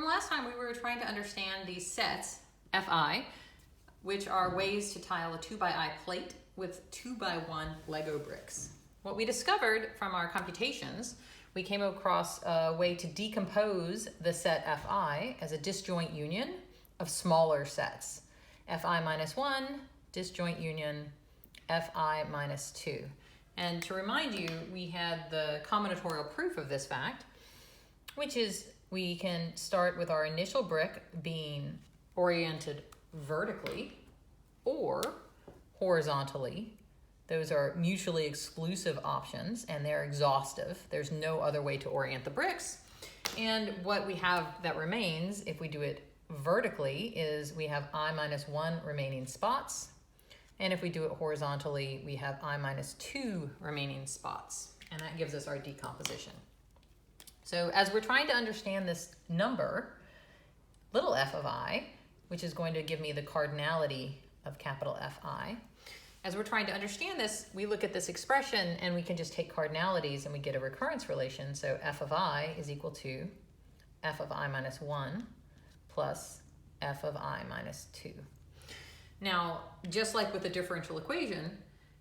last time, we were trying to understand these sets, Fi, which are ways to tile a 2x plate with 2x1 Lego bricks. What we discovered from our computations, we came across a way to decompose the set Fi as a disjoint union of smaller sets. Fi minus 1, disjoint union, Fi minus 2. And to remind you, we had the combinatorial proof of this fact, which is we can start with our initial brick being oriented vertically or horizontally. Those are mutually exclusive options and they're exhaustive. There's no other way to orient the bricks. And what we have that remains, if we do it vertically, is we have I minus 1 remaining spots. And if we do it horizontally, we have I minus 2 remaining spots. And that gives us our decomposition. So as we're trying to understand this number, little f of I, which is going to give me the cardinality of capital Fi, as we're trying to understand this, we look at this expression and we can just take cardinalities and we get a recurrence relation. So f of I is equal to f of I minus 1 plus f of I minus 2. Now, just like with the differential equation,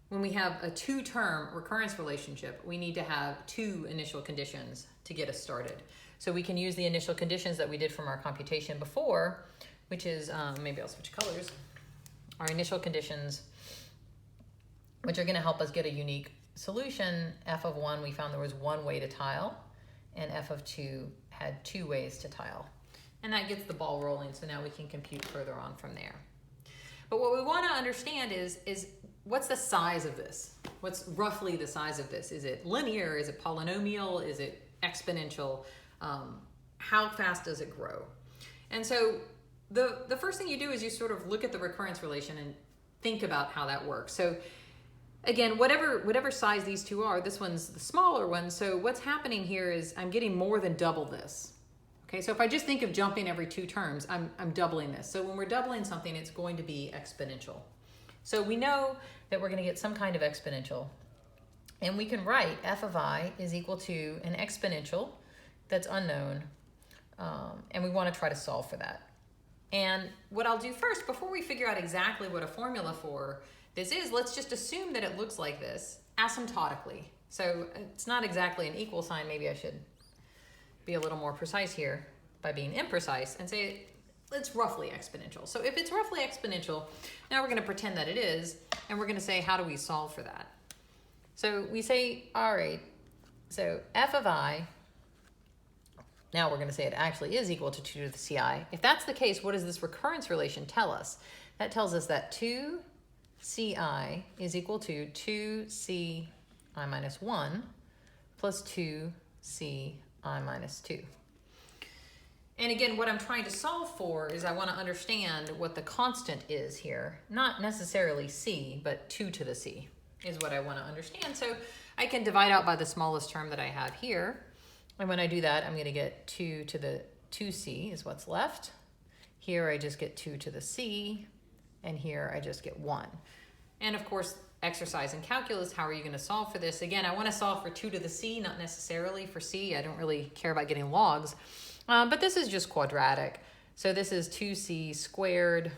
when we have a two-term recurrence relationship, we need to have two initial conditions to get us started. So we can use the initial conditions that we did from our computation before, which is, maybe I'll switch colors, our initial conditions, which are going to help us get a unique solution. F of 1, we found there was one way to tile, and f of 2 had two ways to tile. And that gets the ball rolling, so now we can compute further on from there. But what we want to understand is what's the size of this? What's roughly the size of this? Is it linear? Is it polynomial? Is it exponential? How fast does it grow? And so the first thing you do is you sort of look at the recurrence relation and think about how that works. So again, whatever size these two are, this one's the smaller one. So what's happening here is I'm getting more than double this. Okay, so if I just think of jumping every two terms, I'm doubling this. So when we're doubling something, it's going to be exponential. So we know that we're going to get some kind of exponential. And we can write f of I is equal to an exponential that's unknown. And we want to try to solve for that. And what I'll do first, before we figure out exactly what a formula for this is, let's just assume that it looks like this asymptotically. So it's not exactly an equal sign. Maybe I should be a little more precise here by being imprecise and say it's roughly exponential. So if it's roughly exponential, now we're going to pretend that it is, and we're going to say, how do we solve for that? So we say, all right, so f of I, now we're going to say it actually is equal to 2 to the ci. If that's the case, what does this recurrence relation tell us? That tells us that 2ci is equal to 2ci minus 1 plus 2ci minus 2. And again, what I'm trying to solve for is I want to understand what the constant is here. Not necessarily c, but 2 to the c is what I want to understand. So I can divide out by the smallest term that I have here. And when I do that, I'm going to get 2 to the 2c is what's left. Here I just get 2 to the c, and here I just get 1. And of course, exercise in calculus, how are you going to solve for this? Again, I want to solve for 2 to the c, not necessarily for c. I don't really care about getting logs. But this is just quadratic. So this is 2c squared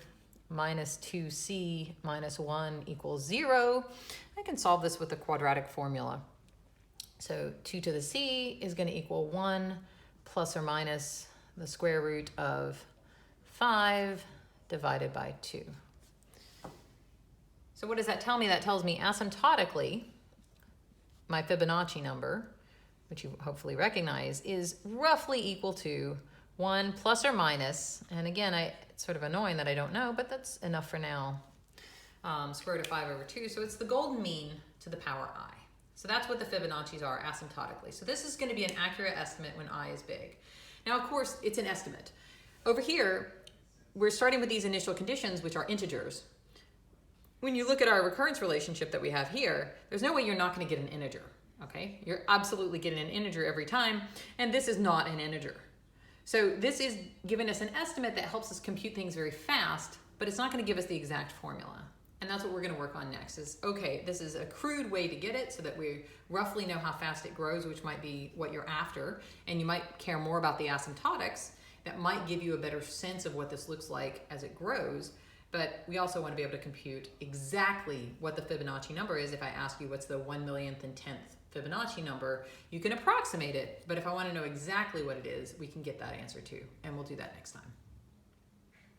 minus 2c minus 1 equals 0. I can solve this with the quadratic formula. So 2 to the c is going to equal 1 plus or minus the square root of 5 divided by 2. So what does that tell me? That tells me asymptotically, my Fibonacci number, which you hopefully recognize, is roughly equal to 1 plus or minus, and again, it's sort of annoying that I don't know, but that's enough for now, square root of 5 over 2. So it's the golden mean to the power I. So that's what the Fibonacci's are asymptotically. So this is going to be an accurate estimate when I is big. Now, of course, it's an estimate. Over here, we're starting with these initial conditions, which are integers. When you look at our recurrence relationship that we have here, there's no way you're not going to get an integer, okay? You're absolutely getting an integer every time, and this is not an integer. So this is giving us an estimate that helps us compute things very fast, but it's not going to give us the exact formula. And that's what we're going to work on next is, okay, this is a crude way to get it so that we roughly know how fast it grows, which might be what you're after, and you might care more about the asymptotics. that might give you a better sense of what this looks like as it grows. But we also want to be able to compute exactly what the Fibonacci number is. If I ask you what's the 1,000,000th and 10th Fibonacci number, you can approximate it, but if I want to know exactly what it is, we can get that answer too, and we'll do that next time.